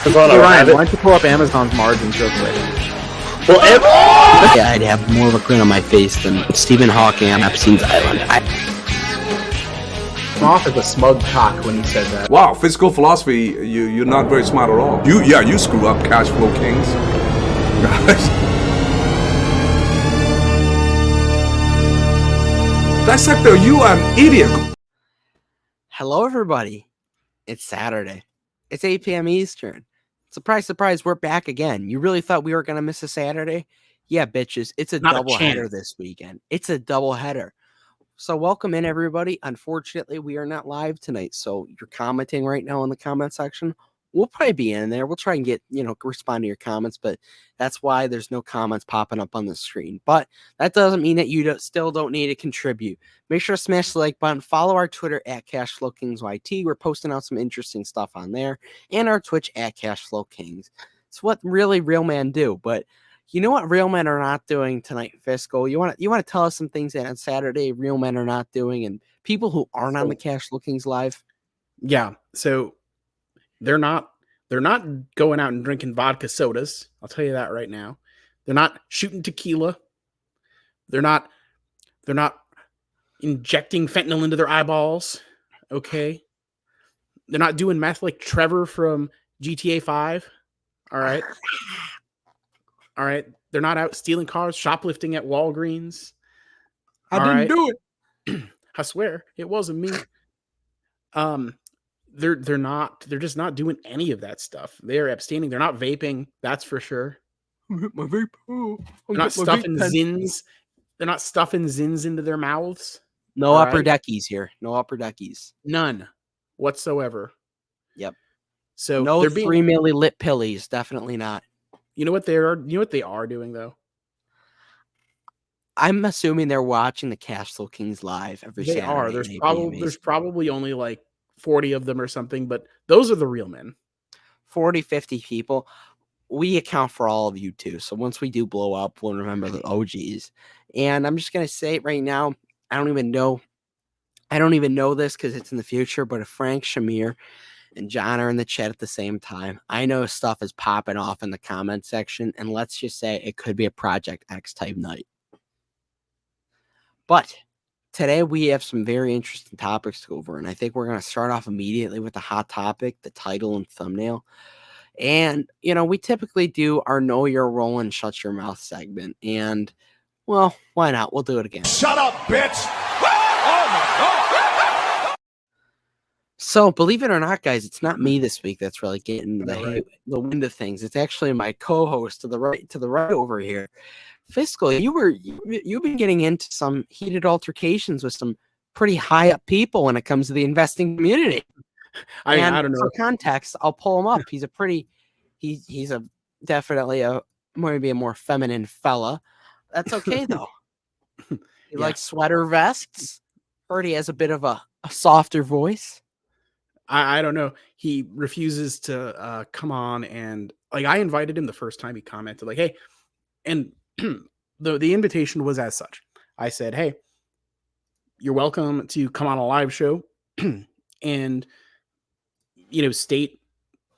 Hey, Ryan, why don't you pull up Amazon's margins real quick? Well, yeah, I'd have more of a grin on my face than Stephen Hawking on Epstein's Island. I'm off as a smug cock when you said that. Wow, physical philosophy, you're not very smart at all. You screw up, cash flow kings. Dissector, you are an idiot. Hello, everybody. It's Saturday. It's 8 p.m. Eastern. Surprise, surprise, we're back again. You really thought we were going to miss a Saturday? Yeah, bitches. It's a double header this weekend. It's a double header. So welcome in, everybody. Unfortunately, we are not live tonight. So you're commenting right now in the comment section. We'll probably be in there. We'll try and get, respond to your comments, but that's why there's no comments popping up on the screen. But that doesn't mean that you still don't need to contribute. Make sure to smash the like button. Follow our Twitter at CashflowKingsYT. We're posting out some interesting stuff on there. And our Twitch at CashflowKings. It's what really real men do. But you know what real men are not doing tonight, Fiscal? You want to tell us some things that on Saturday real men are not doing, and people who aren't on the Cashflow Kings live? Yeah, so they're not going out and drinking vodka sodas. I'll tell you that right now. They're not shooting tequila. They're not injecting fentanyl into their eyeballs. Okay. They're not doing meth like Trevor from GTA 5. All right. All right. They're not out stealing cars, shoplifting at Walgreens. I didn't do it. I swear it wasn't me. They're just not doing any of that stuff. They're abstaining. They're not vaping. That's for sure. My vape. Oh, they're not stuffing zins. They're not stuffing zins into their mouths. No upper deckies here. No upper deckies. None whatsoever. Yep. So no they're being 3 milli lit pillies. Definitely not. You know what they are? You know what they are doing though? I'm assuming they're watching the Cashflow Kings live every Saturday. They are. There's probably only like 40 of them or something, but those are the real men. 40, 50 people. We account for all of you too. So once we do blow up, we'll remember the OGs. And I'm just going to say it right now. I don't even know this because it's in the future, but if Frank, Shamir, and John are in the chat at the same time, I know stuff is popping off in the comment section. And let's just say it could be a Project X type night. But today we have some very interesting topics to go over, and I think we're going to start off immediately with the hot topic, the title and thumbnail. And, we typically do our Know Your Role and Shut Your Mouth segment, and, well, why not? We'll do it again. Shut up, bitch! Oh, my God! So, believe it or not, guys, it's not me this week that's really getting the wind of things. It's actually my co-host to the right over here. Fiscal, you've been getting into some heated altercations with some pretty high up people when it comes to the investing community. I don't know. For context, I'll pull him up. He's definitely maybe a more feminine fella. That's okay though. He likes sweater vests. Heard he has a bit of a softer voice. I don't know. He refuses to come on, and I invited him the first time he commented like, hey, and the invitation was as such. I said, hey, you're welcome to come on a live show and state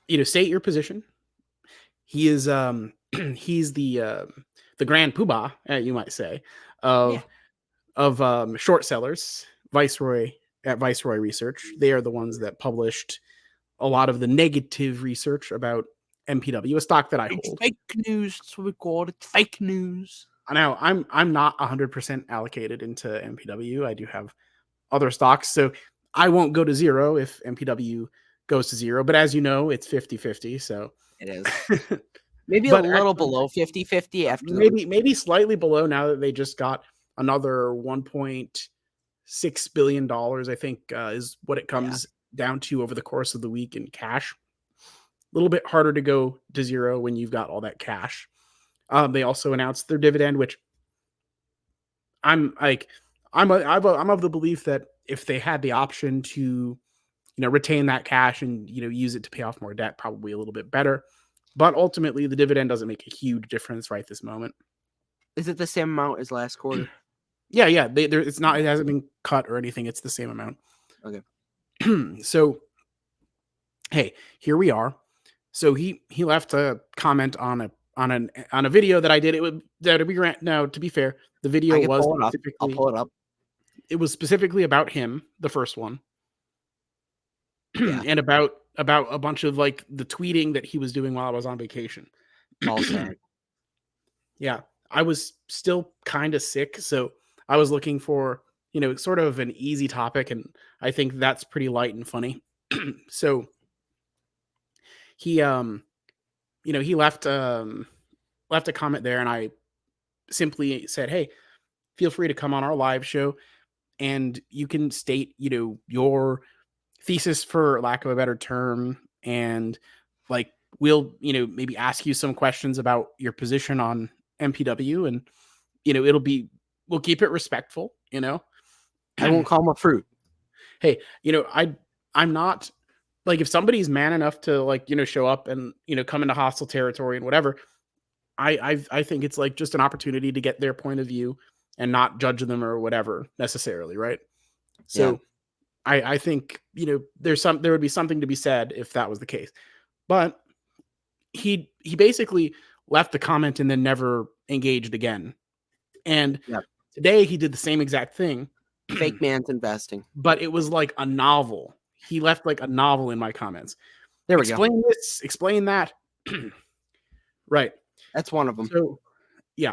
your position. He is he's the grand poobah, you might say, of short sellers, Viceroy at Viceroy Research. They are the ones that published a lot of the negative research about MPW, a stock that I hold. Fake news, that's what we call it. Fake news. I know I'm not 100% allocated into MPW. I do have other stocks, so I won't go to zero if MPW goes to zero. But as you know, it's 50-50. So it is maybe a little below 50-50 after maybe slightly below now that they just got another $1.6 billion. I think is what it comes down to over the course of the week in cash. A little bit harder to go to zero when you've got all that cash. They also announced their dividend, which I'm of the belief that if they had the option to, retain that cash and, use it to pay off more debt, probably a little bit better. But ultimately, the dividend doesn't make a huge difference right this moment. Is it the same amount as last quarter? Yeah. It's not. It hasn't been cut or anything. It's the same amount. Okay. So, hey, here we are. So he left a comment on a video that I did. It would to be now, to be fair, the video I can was pull it up. I'll specifically pull it up. it was specifically about him, the first one. Yeah. And about a bunch of like the tweeting that he was doing while I was on vacation. All sad. Yeah, I was still kind of sick, so I was looking for, sort of an easy topic, and I think that's pretty light and funny. So he he left a comment there, and I simply said, "Hey, feel free to come on our live show and you can state, your thesis, for lack of a better term, and like we'll, maybe ask you some questions about your position on MPW, and we'll keep it respectful, I won't call him a fruit. Hey, I'm not like, if somebody's man enough to like, show up and, come into hostile territory and whatever, I think it's like just an opportunity to get their point of view and not judge them or whatever necessarily, right? So Yeah. I think, there would be something to be said if that was the case. But he basically left the comment and then never engaged again. And Yep. today he did the same exact thing, Fake man's investing. but it was like a novel. He left like a novel in my comments. There we go. Explain this, explain that. Right. That's one of them. So, yeah.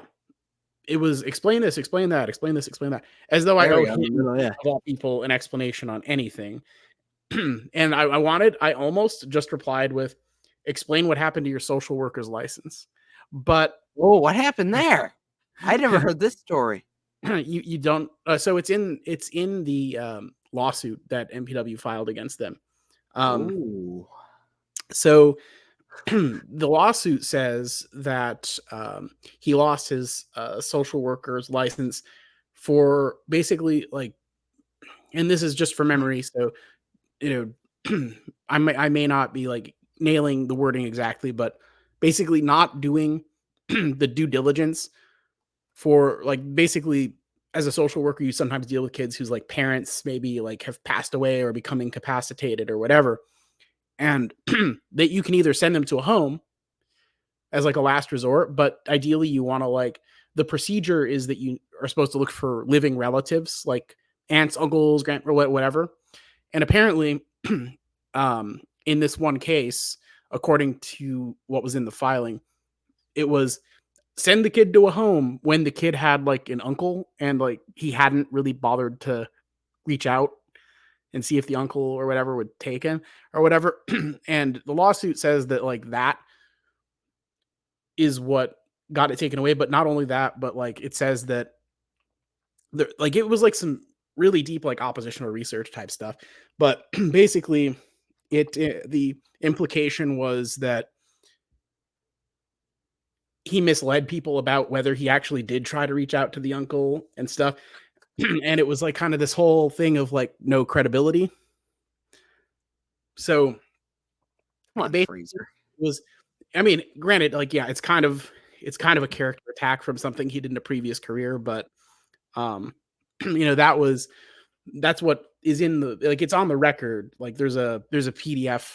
It was explain this, explain that, explain this, explain that. As though I There owe we go. him, Yeah. of all people, an explanation on anything. And I almost just replied with, explain what happened to your social worker's license. But Oh, what happened there? I never heard this story. you don't. So it's in the lawsuit that MPW filed against them. Ooh. So the lawsuit says that he lost his social worker's license for basically like, and this is just from memory, so I may not be like nailing the wording exactly, but basically not doing the due diligence for like, basically, as a social worker, you sometimes deal with kids whose like parents maybe like have passed away or become incapacitated or whatever, and that you can either send them to a home as like a last resort, but ideally you want to like, the procedure is that you are supposed to look for living relatives like aunts, uncles, or whatever. And apparently, in this one case, according to what was in the filing, it was send the kid to a home when the kid had like an uncle and like he hadn't really bothered to reach out and see if the uncle or whatever would take him or whatever. And the lawsuit says that like that is what got it taken away. But not only that, but like it says that there, like it was like some really deep like oppositional research type stuff. But basically the implication was that he misled people about whether he actually did try to reach out to the uncle and stuff. And it was like kind of this whole thing of like no credibility. So Come on, Fraser. was, I mean, granted, like, yeah, it's kind of a character attack from something he did in a previous career, but that's what is in the, like, it's on the record. Like there's a PDF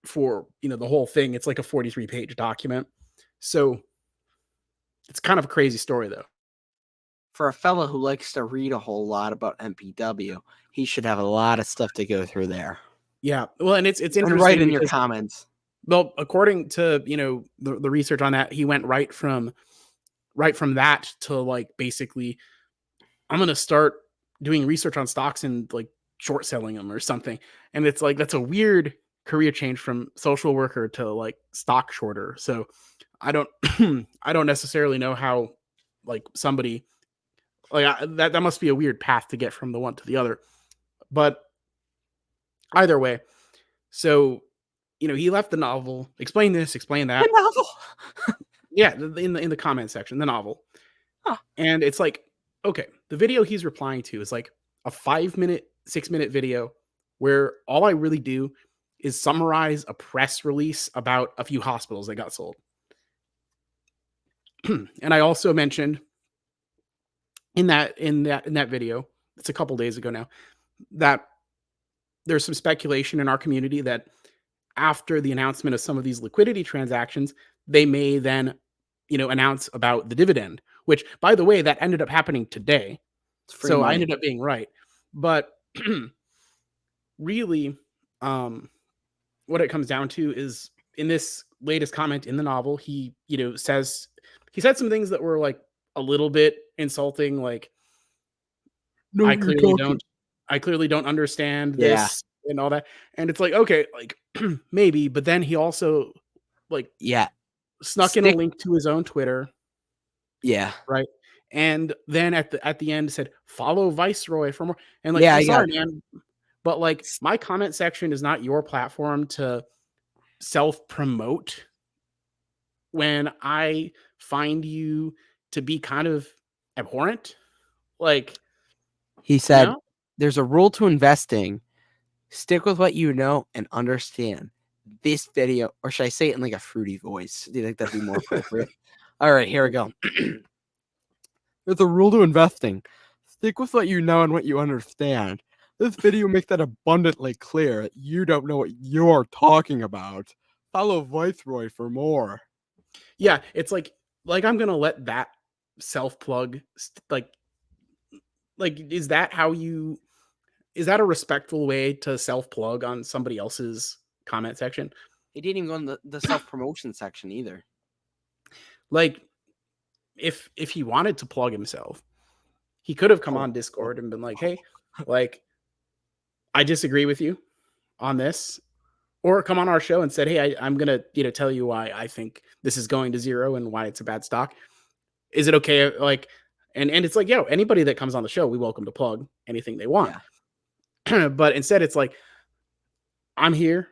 for, the whole thing. It's like a 43-page document. So it's kind of a crazy story though. For a fellow who likes to read a whole lot about MPW, he should have a lot of stuff to go through there. Yeah. Well, and it's interesting. And write in your comments. Well, according to, the research on that, he went right from that to like, basically, I'm going to start doing research on stocks and like short selling them or something. And it's like, that's a weird career change from social worker to like stock shorter. So I don't, I don't necessarily know how like somebody like that must be a weird path to get from the one to the other. But either way, so, he left the novel, explain this, explain that. The novel. Yeah, in the comment section, the novel. Huh. And it's like, okay, the video he's replying to is like a 5-minute, 6-minute video where all I really do is summarize a press release about a few hospitals that got sold. And I also mentioned in that video, it's a couple days ago now, that there's some speculation in our community that after the announcement of some of these liquidity transactions, they may then, announce about the dividend, which, by the way, that ended up happening today. It's free So I money. ended up being right. But really, what it comes down to is in this latest comment in the novel, he said some things that were like a little bit insulting, like I clearly don't understand Yeah. this and all that. And it's like, okay, like maybe, but then he also like Yeah. snuck in a link to his own Twitter, Yeah. right? And then at the end said, follow Viceroy for more. And like, Yeah, I'm I got sorry, man, but like my comment section is not your platform to self-promote when I find you to be kind of abhorrent. Like, He said, know? there's a rule to investing. Stick with what you know and understand. This video, or should I say it in like a fruity voice? Do you think that'd be more appropriate? All right, here we go. There's a rule to investing. Stick with what you know and what you understand. This video makes that abundantly clear that you don't know what you're talking about. Follow Viceroy for more. Yeah, it's like I'm gonna let that self-plug like is that a respectful way to self-plug on somebody else's comment section? He didn't even go in the self-promotion section either. Like, if he wanted to plug himself, he could have come on Discord and been like, hey, like, I disagree with you on this. Or come on our show and said, hey, I'm gonna tell you why I think this is going to zero and why it's a bad stock. Is it okay? Like, and it's like, anybody that comes on the show, we welcome to plug anything they want. Yeah. But instead, it's like, I'm here,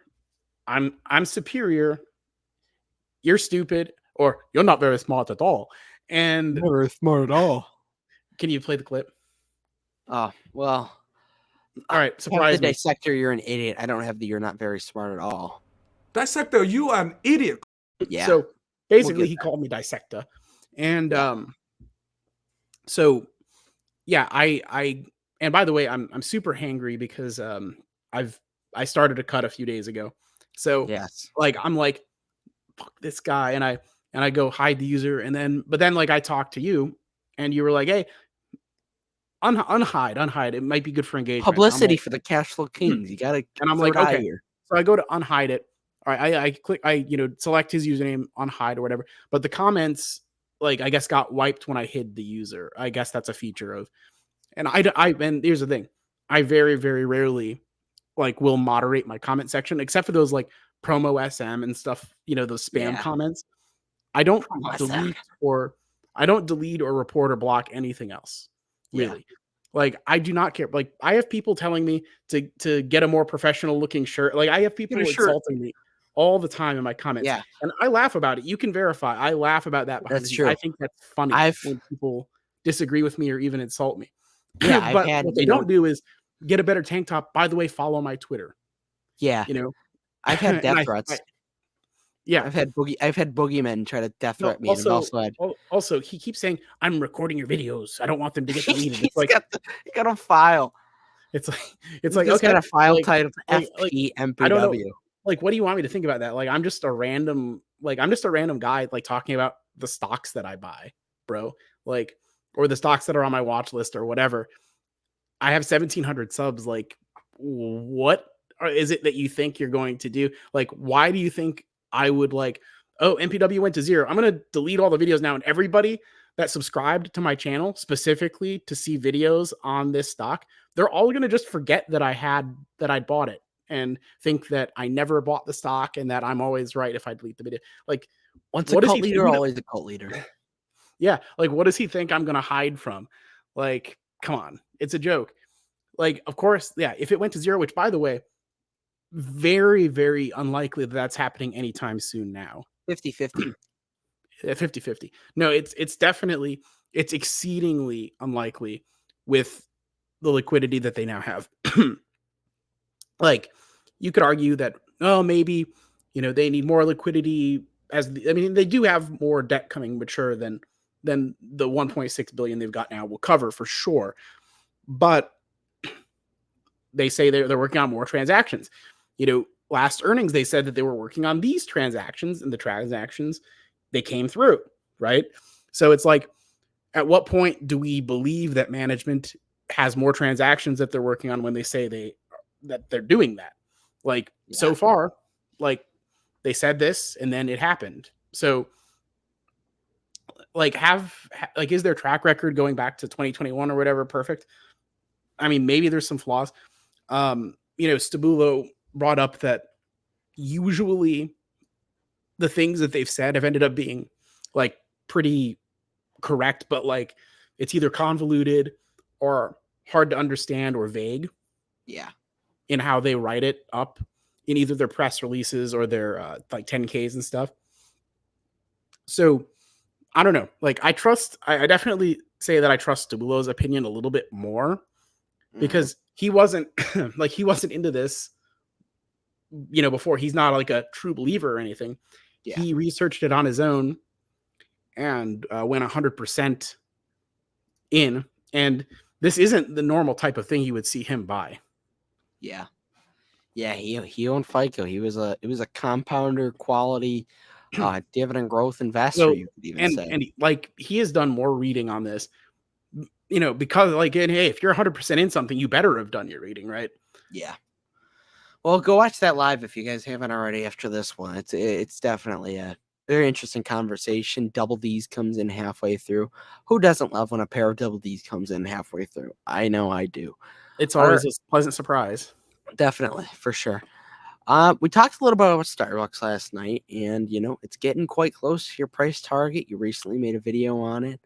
I'm superior, you're stupid, or you're not very smart at all. And Not very smart at all. Can you play the clip? Oh, well. All right, surprise the me. Dissector, you're an idiot. I don't have the you're not very smart at all. Dissector, you are an idiot. Yeah. So basically, he called me Dissector. And so yeah, I and by the way, I'm super hangry because I started a cut a few days ago. So yes, like I'm like, fuck this guy, and I go hide the user, but then like I talked to you and you were like, hey, unhide. It might be good for engagement. Publicity like, for the cash flow kings. You gotta and I'm like, okay. So I go to unhide it. All right, I click, select his username, unhide or whatever. But the comments, like, I guess got wiped when I hid the user. I guess that's a feature of, and and here's the thing, I very, very rarely like will moderate my comment section, except for those like promo SM and stuff, those spam comments. I don't delete or report or block anything else. Really. Yeah. Like, I do not care. Like, I have people telling me to get a more professional looking shirt. Like, I have people insulting me all the time in my comments. Yeah. And I laugh about it. You can verify. I laugh about that. That's true. I think that's funny when people disagree with me or even insult me. Yeah. But what they don't do is get a better tank top. By the way, follow my Twitter. Yeah. I've had death threats. Yeah, I've had boogeymen try to death threat me. Also, he keeps saying, "I'm recording your videos. I don't want them to get deleted." It's like he got a file. It's like okay, got a file titled FP MPW. I don't know. Like, what do you want me to think about that? Like, I'm just a random guy like talking about the stocks that I buy, bro. Like, or the stocks that are on my watch list or whatever. I have 1,700 subs. Like, what is it that you think you're going to do? Like, why do you think I would like, oh, MPW went to zero, I'm going to delete all the videos now. And everybody that subscribed to my channel specifically to see videos on this stock, they're all going to just forget that I bought it and think that I never bought the stock and that I'm always right if I delete the video. Like, once a cult leader, always a cult leader. Yeah. Like, what does he think I'm going to hide from? Like, come on. It's a joke. Like, of course, yeah, if it went to zero, which, by the way, very, very unlikely that that's happening anytime soon now. 50-50. 50-50. No, it's definitely, it's exceedingly unlikely with the liquidity that they now have. Like, you could argue that, oh, maybe, they need more liquidity they do have more debt coming mature than the 1.6 billion they've got now will cover for sure. But they say they're working on more transactions. last earnings, they said that they were working on these transactions, and the transactions, they came through, right? So it's like, at what point do we believe that management has more transactions that they're working on when they say that they're doing that? Like, so far, like, they said this and then it happened. So like, is their track record going back to 2021 or whatever perfect? I mean, maybe there's some flaws. Stabulo brought up that usually the things that they've said have ended up being like pretty correct, but like it's either convoluted or hard to understand or vague. Yeah. In how they write it up in either their press releases or their like 10Ks and stuff. So I don't know. Like, I definitely say that I trust Stabulo's opinion a little bit more because he wasn't he wasn't into this, before. He's not like a true believer or anything. Yeah. He researched it on his own and went 100% in. And this isn't the normal type of thing you would see him buy. Yeah. Yeah, he owned FICO. It was a compounder quality dividend growth investor, you could even say. And he has done more reading on this, because hey, if you're 100% in something, you better have done your reading, right? Yeah. Well, go watch that live if you guys haven't already after this one. It's definitely a very interesting conversation. Double D's comes in halfway through. Who doesn't love when a pair of Double D's comes in halfway through? I know I do. It's always a pleasant surprise. Definitely, for sure. We talked a little bit about Starbucks last night, and it's getting quite close to your price target. You recently made a video on it.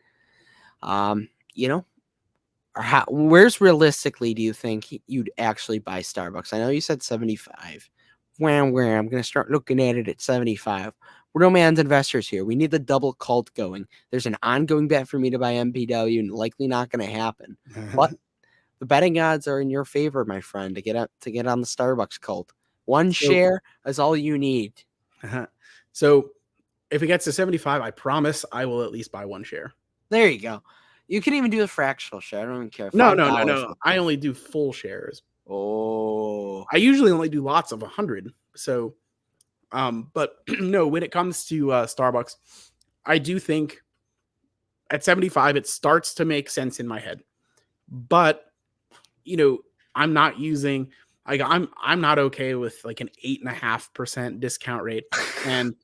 Where's realistically do you think you'd actually buy Starbucks? I know you said 75. Where I'm going to start looking at it at 75. We're no man's investors here. We need the double cult going. There's an ongoing bet for me to buy MPW, and likely not going to happen. But the betting odds are in your favor, my friend, to get on the Starbucks cult. One share is all you need. So if it gets to 75, I promise I will at least buy one share. There you go. You can even do a fractional share. I don't even care. No. I only do full shares. Oh. I usually only do lots of 100. So, but no, when it comes to Starbucks, I do think at 75, it starts to make sense in my head. But, I'm not using... I'm not okay with like an 8.5% discount rate and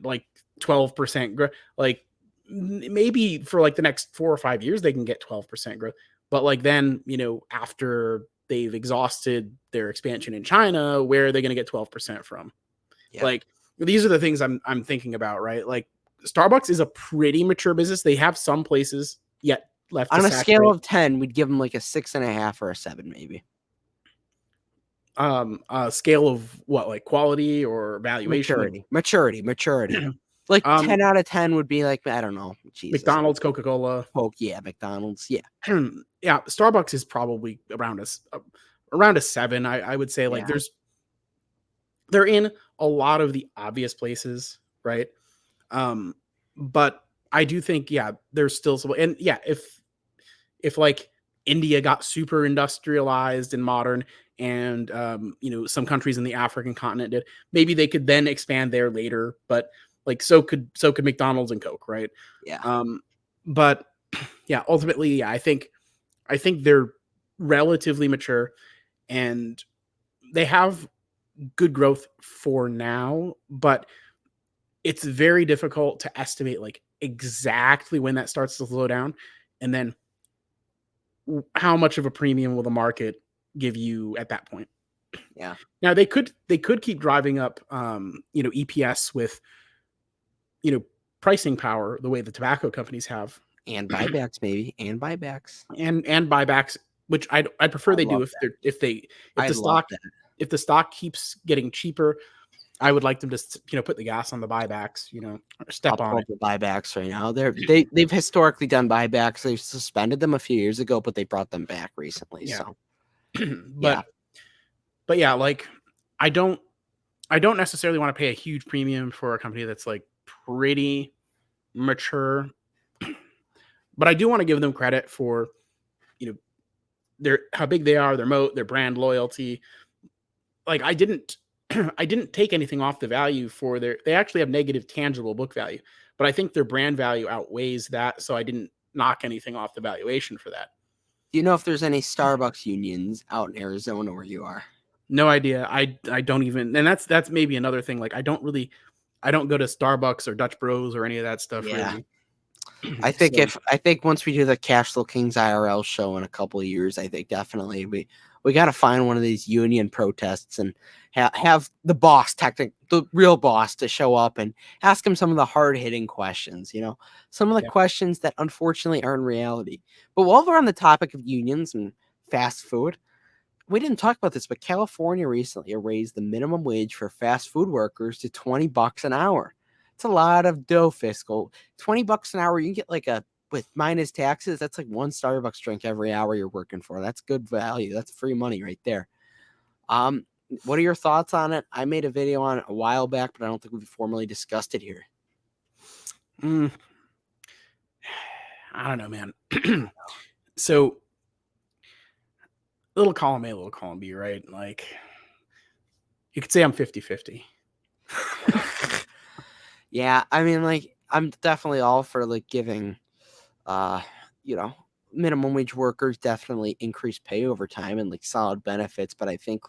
like 12% growth. Like, maybe for like the next 4 or 5 years they can get 12% growth, but like then after they've exhausted their expansion in China, where are they going to get 12% from? Yeah. Like, these are the things I'm thinking about, right? Like, Starbucks is a pretty mature business. They have some places yet left on a scale of 10. We'd give them like a 6.5 or a 7, maybe. A scale of what, like quality or valuation? Maturity. Like 10 out of 10 would be like, I don't know. Jesus. McDonald's, Coca-Cola. Yeah, McDonald's. Yeah. Yeah. Starbucks is probably around a 7. I would say, like, they're in a lot of the obvious places, right? But I do think, there's still some, and if like India got super industrialized and modern, and some countries in the African continent did, maybe they could then expand there later, but like so could McDonald's and Coke, right? Yeah. But yeah, ultimately, I think they're relatively mature and they have good growth for now, but it's very difficult to estimate like exactly when that starts to slow down, and then how much of a premium will the market give you at that point. Yeah. Now they could keep driving up EPS with pricing power the way the tobacco companies have, and buybacks maybe, and buybacks, which I'd prefer they do if the stock keeps getting cheaper. I would like them to put the gas on the buybacks, step on it. The buybacks right now. They've historically done buybacks. They suspended them a few years ago, but they brought them back recently. Yeah. So but yeah, like I don't necessarily want to pay a huge premium for a company that's like pretty mature, but I do want to give them credit for how big they are, their moat, their brand loyalty. Like, I didn't I didn't take anything off the value for they actually have negative tangible book value, but I think their brand value outweighs that. So I didn't knock anything off the valuation for that. Do you know if there's any Starbucks unions out in Arizona where you are? No idea. I don't even, and that's maybe another thing. Like I don't go to Starbucks or Dutch Bros or any of that stuff really. I think So, I think once we do the Cashflow Kings IRL show in a couple of years, I think definitely we got to find one of these union protests and have the boss, the real boss, to show up and ask him some of the hard hitting questions. Some of the questions that unfortunately are in reality. But while we're on the topic of unions and fast food, we didn't talk about this, but California recently raised the minimum wage for fast food workers to $20 an hour. It's a lot of dough, fiscal. $20 an hour, you can get with minus taxes, that's like one Starbucks drink every hour you're working for. That's good value. That's free money right there. What are your thoughts on it? I made a video on it a while back, but I don't think we've formally discussed it here. I don't know, man. So, little column A, little column B, right? Like, you could say I'm 50-50. Yeah, I mean, I'm definitely all for giving, minimum wage workers definitely increased pay over time and solid benefits. But I think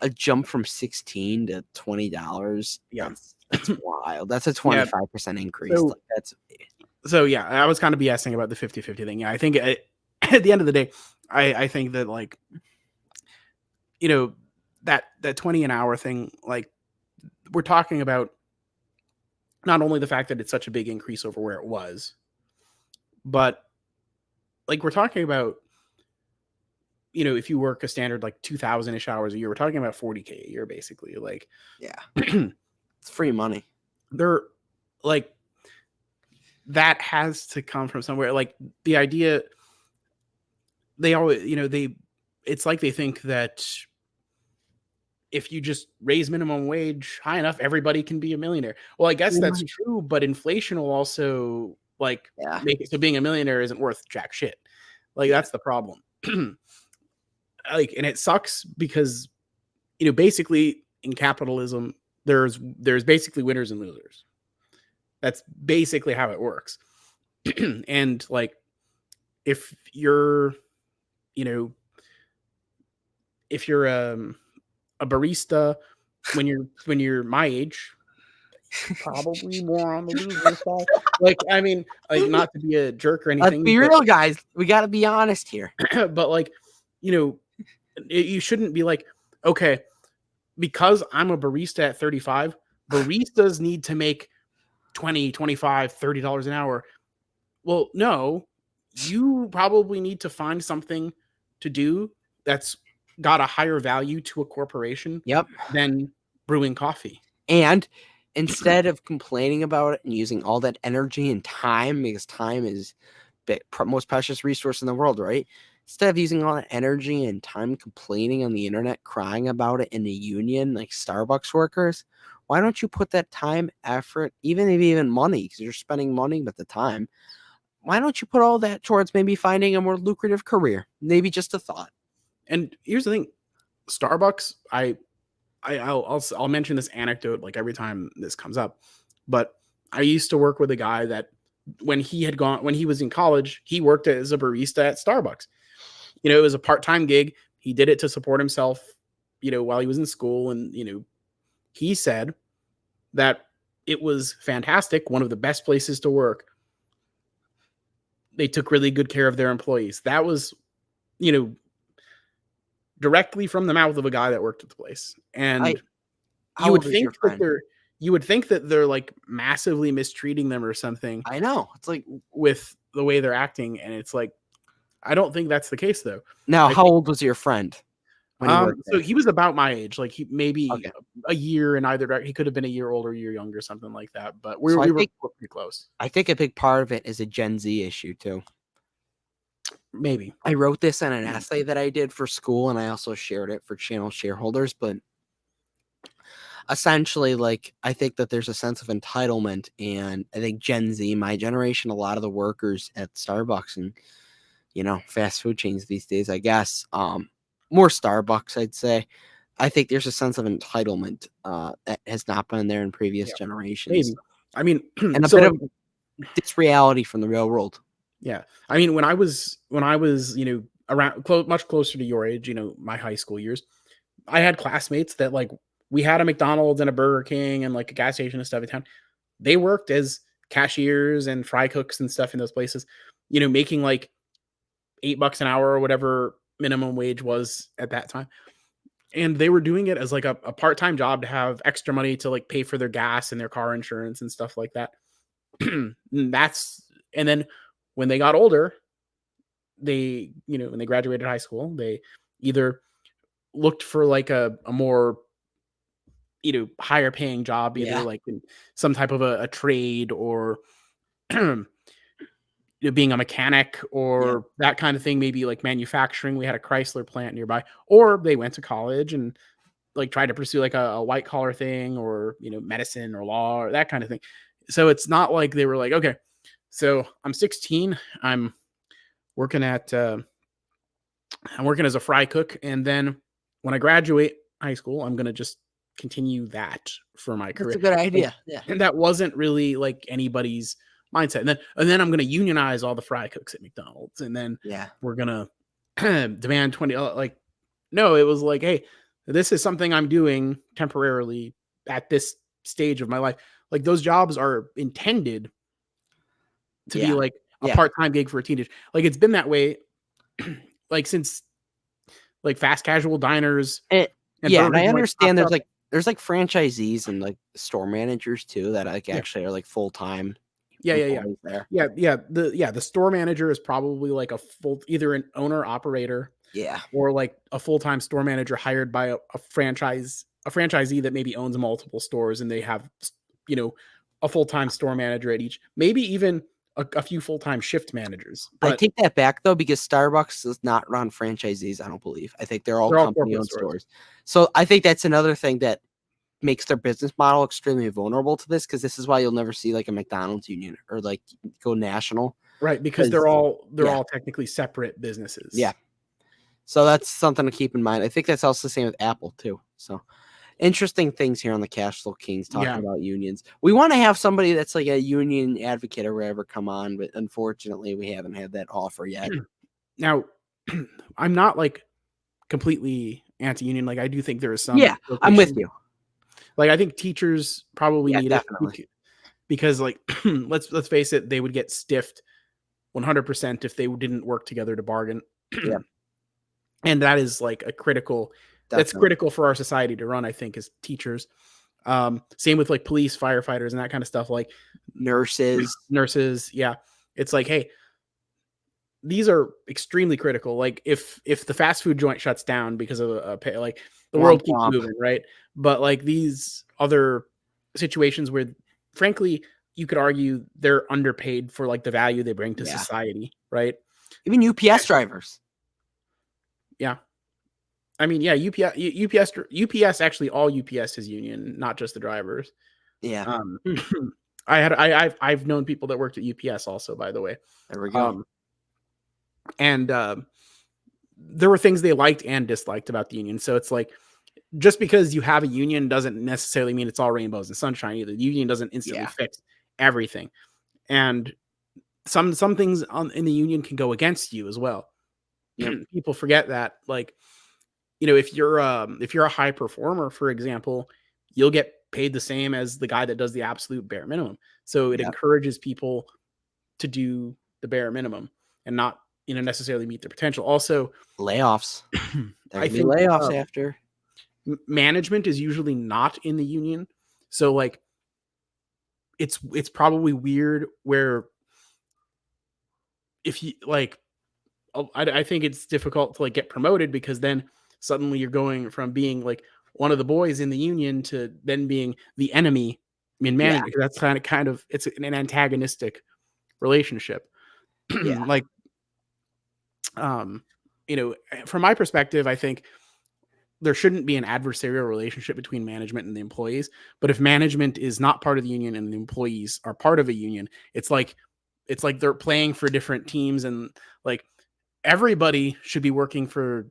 a jump from $16 to $20, that's wild. That's a 25% increase. So yeah, I was kind of BSing about the 50-50 thing. Yeah, I think at the end of the day, I think that that 20 an hour thing, we're talking about not only the fact that it's such a big increase over where it was, but we're talking about, if you work a standard 2,000-ish hours a year, we're talking about $40K a year, basically. It's free money. They're that has to come from somewhere. The idea, they always, it's they think that if you just raise minimum wage high enough, everybody can be a millionaire. Well, I guess that's true, but inflation will also make it so being a millionaire isn't worth jack shit. That's the problem. And it sucks because, basically in capitalism, there's basically winners and losers. That's basically how it works. And if you're, if you're a barista when you're my age, probably more on the loser side. I mean, not to be a jerk or anything. Let's be real, guys. We got to be honest here. But you shouldn't be okay, because I'm a barista at 35, baristas need to make $20, $25, $30 an hour. Well, no, you probably need to find something to do that's got a higher value to a corporation than brewing coffee. And instead of complaining about it and using all that energy and time, because time is the most precious resource in the world, right? Instead of using all that energy and time complaining on the internet, crying about it in the union, like Starbucks workers, why don't you put that time, effort, even money, because you're spending money with the time. Why don't you put all that towards maybe finding a more lucrative career? Maybe just a thought. And here's the thing, Starbucks, I'll mention this anecdote every time this comes up, but I used to work with a guy that when he was in college, he worked as a barista at Starbucks. It was a part-time gig. He did it to support himself, while he was in school. And, he said that it was fantastic. One of the best places to work. They took really good care of their employees. That was, directly from the mouth of a guy that worked at the place. And you would think that they're massively mistreating them or something. I know. It's with the way they're acting. And it's I don't think that's the case though. Now, how old was your friend? So he was about my age, he maybe a year in either direction. He could have been a year older, a year younger, something like that. But we were pretty close. I think a big part of it is a Gen Z issue too. Maybe. I wrote this in an essay that I did for school, and I also shared it for channel shareholders. But essentially, I think that there's a sense of entitlement, and I think Gen Z, my generation, a lot of the workers at Starbucks and fast food chains these days, I guess, more Starbucks, I'd say, I think there's a sense of entitlement that has not been there in previous generations. Maybe. I mean, and a bit of this reality from the real world. Yeah. I mean, when I was, around much closer to your age, my high school years, I had classmates that like we had a McDonald's and a Burger King and like a gas station and stuff in town. They worked as cashiers and fry cooks and stuff in those places, making like $8 an hour or whatever minimum wage was at that time. And they were doing it as like a part-time job to have extra money to like pay for their gas and their car insurance and stuff like that. And then when they got older, they, when they graduated high school, they either looked for like a more, higher paying job, either like in some type of a trade or being a mechanic or that kind of thing, maybe like manufacturing. We had a Chrysler plant nearby, or they went to college and like tried to pursue like a white collar thing or, medicine or law or that kind of thing. So it's not like they were like, okay, so I'm 16, I'm working as a fry cook. And then when I graduate high school, I'm going to just continue that for my career. That's a good idea. And that wasn't really like anybody's mindset. And then I'm going to unionize all the fry cooks at McDonald's. And then we're going to demand 20. Like, no, it was like, hey, this is something I'm doing temporarily at this stage of my life. Like those jobs are intended to be like a part-time gig for a teenager. Like it's been that way like since like fast casual diners. And I understand there's like franchisees and like store managers too that like actually are like full-time. The store manager is probably like either an owner operator or like a full-time store manager hired by a franchisee that maybe owns multiple stores, and they have a full-time store manager at each, maybe even a few full-time shift managers. But I take that back though, because Starbucks does not run franchisees. I don't believe. I think they're all company-owned stores. So I think that's another thing that makes their business model extremely vulnerable to this, because this is why you'll never see like a McDonald's union or like go national, right? Because they're all technically separate businesses. Yeah. So that's something to keep in mind. I think that's also the same with Apple too. So interesting things here on the Cash Flow Kings talking about unions. We want to have somebody that's like a union advocate or whatever come on, but unfortunately we haven't had that offer yet. Now, I'm not like completely anti-union. Like I do think there is some. Yeah, I'm with you. Like I think teachers probably need definitely. it because like let's face it, they would get stiffed 100% if they didn't work together to bargain. And that is like that's critical for our society to run, I think, as teachers. Same with like police, firefighters, and that kind of stuff, like nurses. Yeah. It's like, hey, these are extremely critical. Like if the fast food joint shuts down because of like the world keeps moving, right? But like these other situations where, frankly, you could argue they're underpaid for like the value they bring to society, right? Even UPS drivers. Yeah. I mean, UPS actually, all UPS is union, not just the drivers. Yeah. I've known people that worked at UPS also, by the way. There we go. And there were things they liked and disliked about the union. So it's like, just because you have a union doesn't necessarily mean it's all rainbows and sunshine either. The union doesn't instantly fix everything. And some things in the union can go against you as well. People forget that, like, if you're a high performer, for example, you'll get paid the same as the guy that does the absolute bare minimum. So it encourages people to do the bare minimum and not, necessarily meet their potential. Also, layoffs. I think layoffs after. Management is usually not in the union. So like it's probably weird where if you like, I think it's difficult to like get promoted, because then suddenly you're going from being like one of the boys in the union to then being the enemy in management. That's kind of it's an antagonistic relationship. Like, from my perspective, I think there shouldn't be an adversarial relationship between management and the employees. But if management is not part of the union and the employees are part of a union, it's like they're playing for different teams, and like everybody should be working for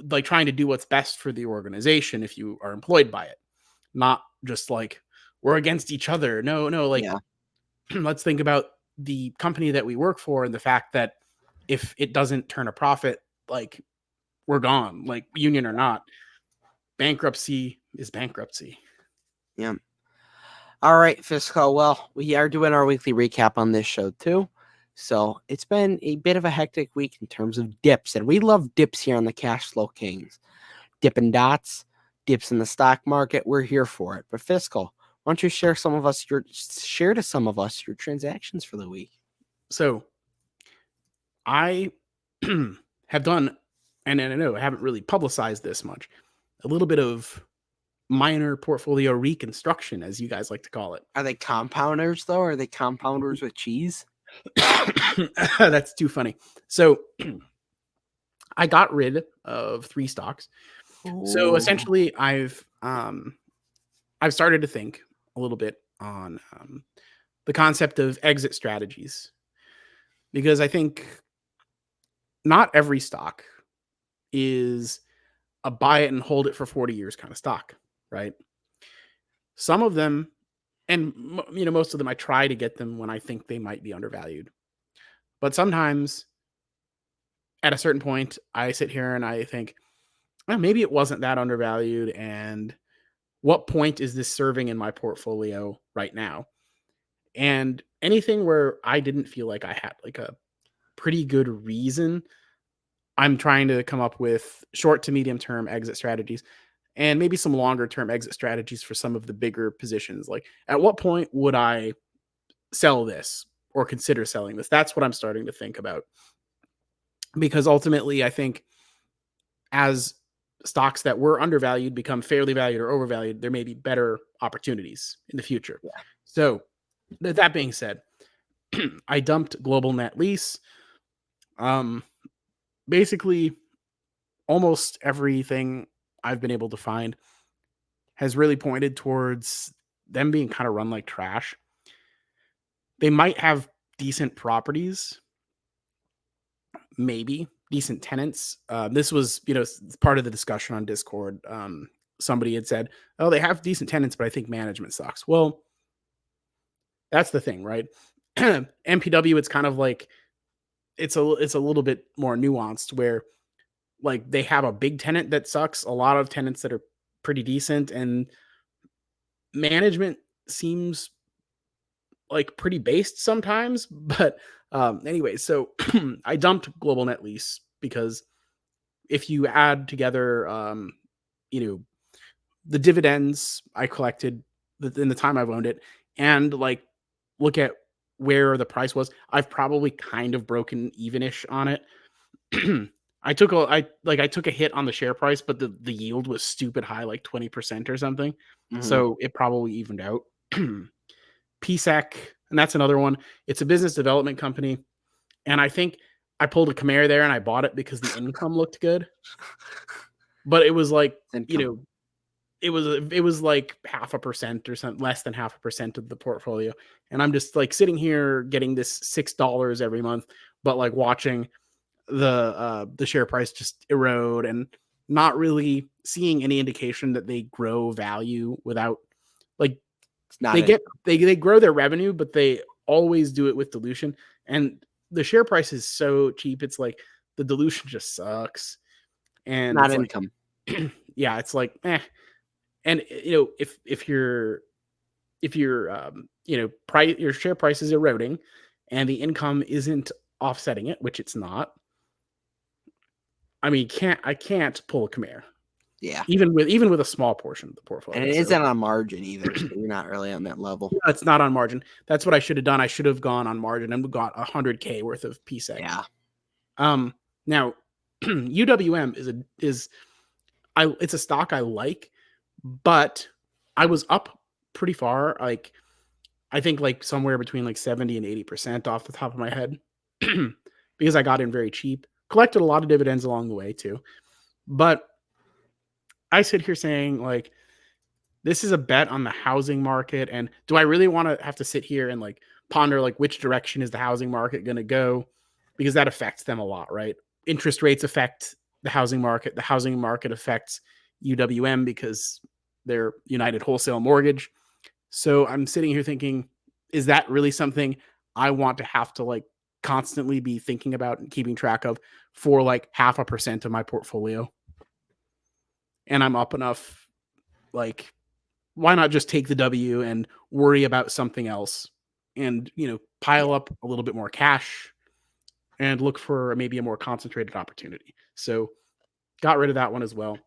like trying to do what's best for the organization if you are employed by it, not just like we're against each other. No, like Yeah. let's think about the company that we work for and the fact that if it doesn't turn a profit, like we're gone, like union or not. Bankruptcy is bankruptcy. Yeah. All right, Fisco. Well, we are doing our weekly recap on this show too. So it's been a bit of a hectic week in terms of dips, and we love dips here on the Cash Flow Kings. Dippin' Dots, dips in the stock market. We're here for it. But Fiscal, why don't you share to some of us your transactions for the week? So I have done, and I know I haven't really publicized this much, a little bit of minor portfolio reconstruction, as you guys like to call it. Are they compounders though? Are they compounders with cheese? That's too funny. So I got rid of 3 stocks. So essentially I've started to think a little bit on the concept of exit strategies, because I think not every stock is a buy it and hold it for 40 years kind of stock, right? Some of them, and most of them, I try to get them when I think they might be undervalued. But sometimes at a certain point, I sit here and I think, well, maybe it wasn't that undervalued. And what point is this serving in my portfolio right now? And anything where I didn't feel like I had like a pretty good reason, I'm trying to come up with short to medium term exit strategies and maybe some longer term exit strategies for some of the bigger positions. Like, at what point would I sell this or consider selling this? That's what I'm starting to think about. Because ultimately, I think as stocks that were undervalued become fairly valued or overvalued, there may be better opportunities in the future. Yeah. So that being said, I dumped Global Net Lease. Basically, almost everything I've been able to find has really pointed towards them being kind of run like trash. They might have decent properties, maybe decent tenants. This was, part of the discussion on Discord. Somebody had said, "Oh, they have decent tenants, but I think management sucks." Well, that's the thing, right? MPW, it's kind of like it's a little bit more nuanced, where like they have a big tenant that sucks, a lot of tenants that are pretty decent, and management seems like pretty based sometimes. But anyway, so I dumped Global Net Lease because if you add together, the dividends I collected in the time I've owned it, and like look at where the price was, I've probably kind of broken evenish on it. I took a hit on the share price, but the yield was stupid high, like 20% or something. Mhm. So it probably evened out. PSEC, and that's another one. It's a business development company. And I think I pulled a Khmer there and I bought it because the income looked good. But it was like, Income. it was like 0.5% or something, less than 0.5% of the portfolio. And I'm just like sitting here getting this $6 every month, but like watching the share price just erode and not really seeing any indication that they grow value without, like, they grow their revenue, but they always do it with dilution. And the share price is so cheap, it's like the dilution just sucks. And not it's income. like, yeah, it's like, eh. And if your your share price is eroding and the income isn't offsetting it, which it's not. I mean, I can't pull a Khmer. Yeah. Even with a small portion of the portfolio. And it isn't on margin either, so you're not really on that level. No, it's not on margin. That's what I should have done. I should have gone on margin and got 100K worth of PSEC. Yeah. Now UWM it's a stock I like, but I was up pretty far. Like, I think like somewhere between like 70 and 80% off the top of my head, because I got in very cheap, collected a lot of dividends along the way too. But I sit here saying, like, this is a bet on the housing market. And do I really want to have to sit here and like ponder like which direction is the housing market going to go? Because that affects them a lot, right? Interest rates affect the housing market. The housing market affects UWM because they're United Wholesale Mortgage. So I'm sitting here thinking, is that really something I want to have to like constantly be thinking about and keeping track of for like 0.5% of my portfolio? And I'm up enough, like, why not just take the W and worry about something else and, pile up a little bit more cash and look for maybe a more concentrated opportunity. So got rid of that one as well.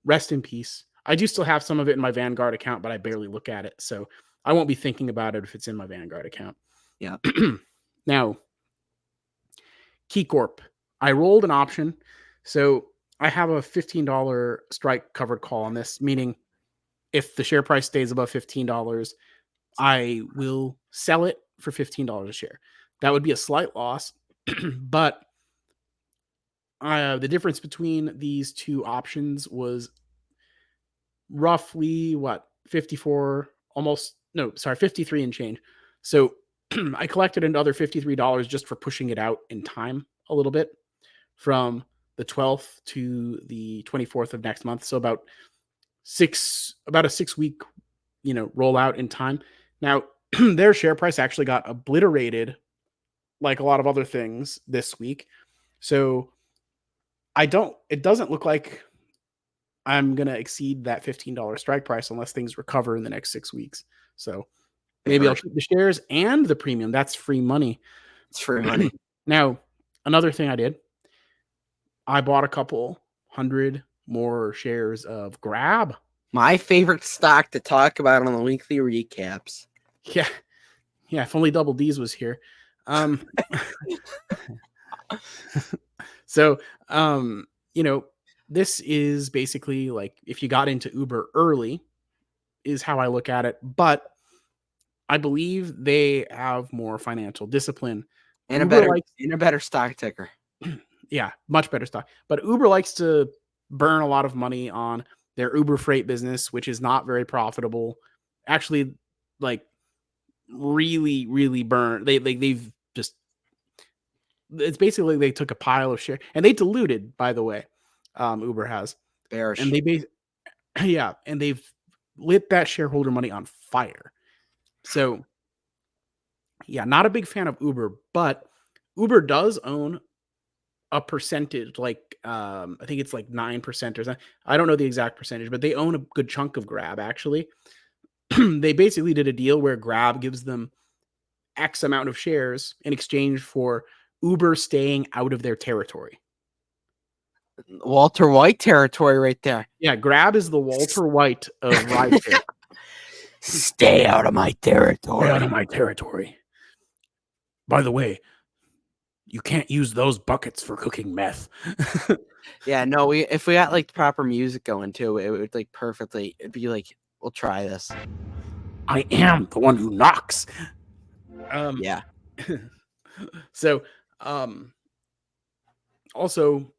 Rest in peace. I do still have some of it in my Vanguard account, but I barely look at it. So I won't be thinking about it if it's in my Vanguard account. Yeah. Now, KeyCorp. I rolled an option. So I have a $15 strike covered call on this, meaning if the share price stays above $15, I will sell it for $15 a share. That would be a slight loss, but the difference between these two options was roughly 53 and change. So I collected another $53 just for pushing it out in time a little bit from the 12th to the 24th of next month. So about a 6-week, rollout in time. Now their share price actually got obliterated like a lot of other things this week. So it doesn't look like I'm going to exceed that $15 strike price unless things recover in the next 6 weeks. So maybe I'll keep the shares and the premium. That's free money. It's free money. Now, another thing I did, I bought a couple hundred more shares of Grab. My favorite stock to talk about on the weekly recaps. Yeah. Yeah. If only Double D's was here. So, this is basically like if you got into Uber early is how I look at it, but I believe they have more financial discipline And a better stock ticker. Yeah, much better stock. But Uber likes to burn a lot of money on their Uber Freight business, which is not very profitable. Actually, like really, really burn. They've just, it's basically they took a pile of share and they diluted, by the way. Uber has. Bearish. And and they've lit that shareholder money on fire. So yeah, not a big fan of Uber, but Uber does own a percentage, like I think it's like 9% or something. I don't know the exact percentage, but they own a good chunk of Grab actually. They basically did a deal where Grab gives them X amount of shares in exchange for Uber staying out of their territory. Walter White territory right there. Yeah, Grab is the Walter White of rideshare. Stay out of my territory. Stay out of my territory. By the way, you can't use those buckets for cooking meth. Yeah, no, if we got like the proper music going too, it would like perfectly, it'd be like, we'll try this. I am the one who knocks. Yeah. So, also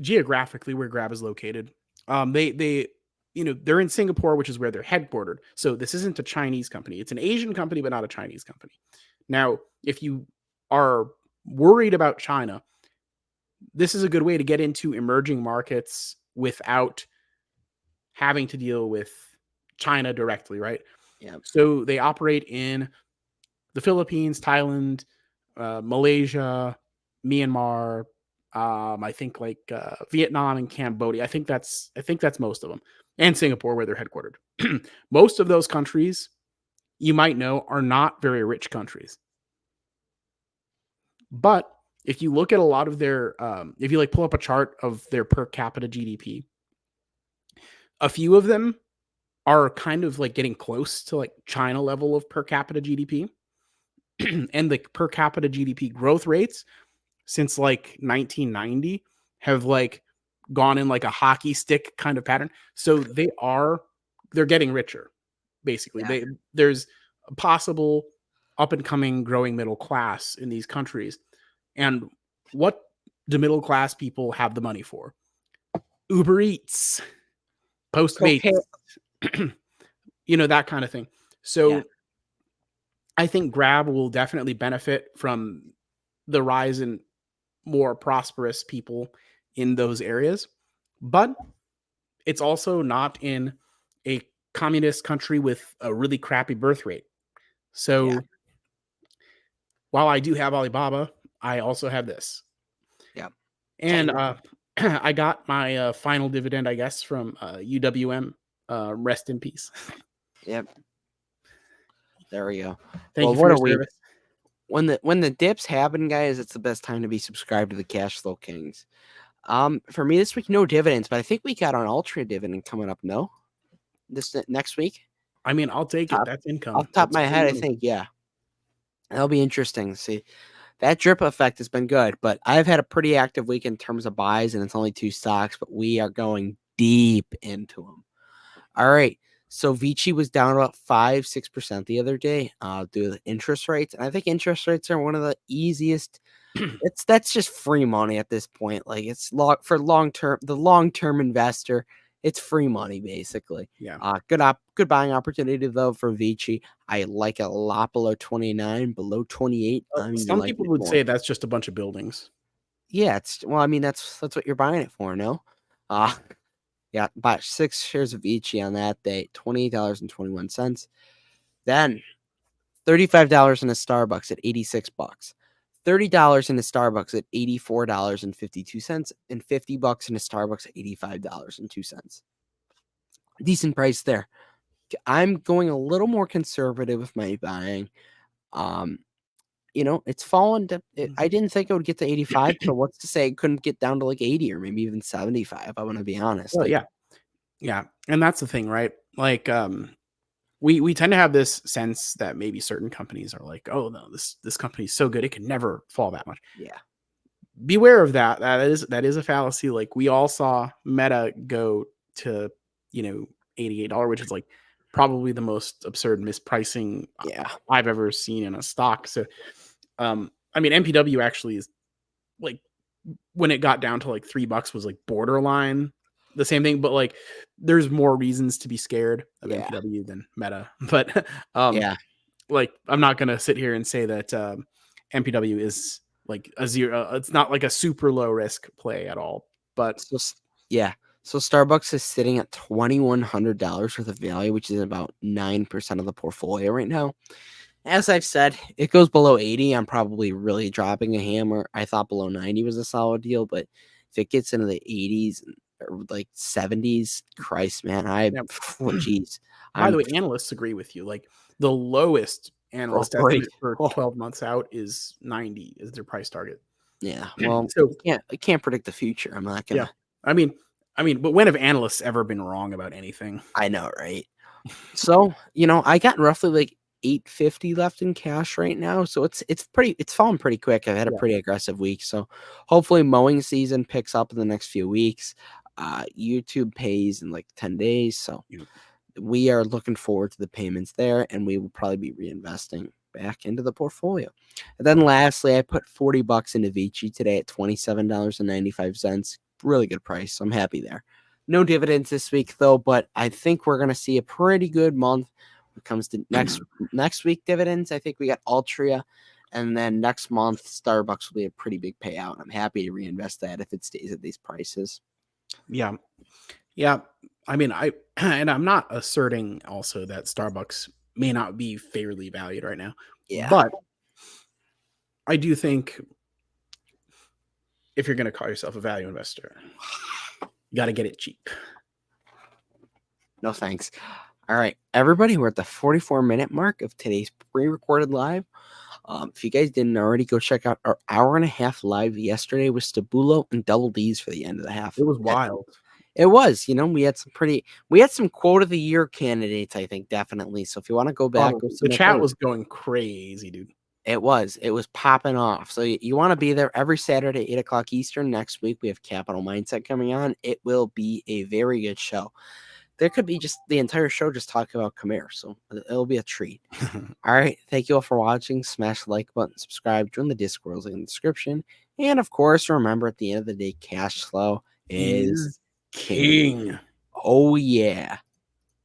geographically where Grab is located, they're in Singapore, which is where they're headquartered. So this isn't a Chinese company. It's an Asian company, but not a Chinese company. Now, if you are worried about China, this is a good way to get into emerging markets without having to deal with China directly, right? Yeah. So they operate in the Philippines, Thailand, Malaysia, Myanmar, I think like Vietnam and Cambodia. I think that's most of them, and Singapore where they're headquartered. Most of those countries, you might know, are not very rich countries. But if you look at a lot of their, if you like pull up a chart of their per capita GDP, a few of them are kind of like getting close to like China level of per capita GDP. And the per capita GDP growth rates since like 1990 have like gone in like a hockey stick kind of pattern. So they're getting richer, basically. Yeah. There's a possible up and coming growing middle class in these countries. And what do middle class people have the money for? Uber Eats, Postmates, that kind of thing. So yeah. I think Grab will definitely benefit from the rise in more prosperous people in those areas, but it's also not in a communist country with a really crappy birth rate. So while I do have Alibaba, I also have this. Yeah. And I got my final dividend, I guess, from UWM. Rest in peace. Yep. There we go. Thank you what for are your we? service. When the dips happen, guys, it's the best time to be subscribed to the Cash Flow Kings. For me this week, no dividends, but I think we got an Ultra dividend coming up. No, this next week. I mean, I'll take it. That's income. Off the top of That's my free head, I money. think, yeah. That'll be interesting to see. That drip effect has been good, but I've had a pretty active week in terms of buys, and it's only 2 stocks, but we are going deep into them. All right. So Vici was down about 5-6% the other day due to the interest rates. And I think interest rates are one of the easiest. That's just free money at this point. Like it's for the long-term investor. It's free money basically. Yeah. Good buying opportunity though for Vici. I like it a lot below 29, below 28. Some people would say that's just a bunch of buildings. Yeah, I mean that's what you're buying it for, no? Yeah, bought 6 shares of Vici on that day, $28.21. Then $35 in a Starbucks at $86. $30 in a Starbucks at $84.52, and $50 in a Starbucks at $85.02. Decent price there. I'm going a little more conservative with my buying. It's fallen to. I didn't think it would get to 85. So what's to say it couldn't get down to like 80 or maybe even 75? I want to be honest. Well, yeah, and that's the thing, right? Like, we tend to have this sense that maybe certain companies are like, oh no, this company's so good it can never fall that much. Yeah. Beware of that. That is a fallacy. Like we all saw Meta go to $88, which is like probably the most absurd mispricing I've ever seen in a stock. So, I mean, MPW actually is like when it got down to like $3 was like borderline the same thing, but like there's more reasons to be scared of MPW than Meta. But like I'm not gonna sit here and say that MPW is like a zero. It's not like a super low risk play at all. But so Starbucks is sitting at $2,100 worth of value, which is about 9% of the portfolio right now. As I've said, it goes below 80. I'm probably really dropping a hammer. I thought below 90 was a solid deal, but if it gets into the 80s or like 70s, Christ, man, geez. By the way, analysts agree with you. Like the lowest analyst estimate for 12 months out is 90 is their price target. Yeah, well, so I can't predict the future. I'm not gonna. Yeah, I mean, but when have analysts ever been wrong about anything? I know, right? So I got roughly like $850 left in cash right now, so it's fallen pretty quick. I've had a pretty aggressive week, so hopefully mowing season picks up in the next few weeks. YouTube pays in like 10 days, so we are looking forward to the payments there, and we will probably be reinvesting back into the portfolio. And then lastly, I put $40 into Vici today at $27.95. Really good price, so I'm happy there. No dividends this week though, but I think we're gonna see a pretty good month when it comes to next week dividends. I think we got Altria, and then next month Starbucks will be a pretty big payout. I'm happy to reinvest that if it stays at these prices. Yeah. I mean, I'm not asserting also that Starbucks may not be fairly valued right now. Yeah. But I do think if you're going to call yourself a value investor, you got to get it cheap. No thanks. All right, everybody, we're at the 44-minute mark of today's pre-recorded live. If you guys didn't already, go check out our hour-and-a-half live yesterday with Stabulo and Double D's for the end of the half. It was wild. It was, we had some quote of the year candidates, I think, definitely. So if you want to go back, the chat was going crazy, dude. It was popping off. So you want to be there every Saturday, 8 o'clock Eastern. Next week, we have Capital Mindset coming on. It will be a very good show. There could be just the entire show just talking about Khmer, so it'll be a treat. All right, thank you all for watching. Smash the like button, subscribe, join the Discord link in the description, and of course, remember at the end of the day, cash flow is king. Oh yeah.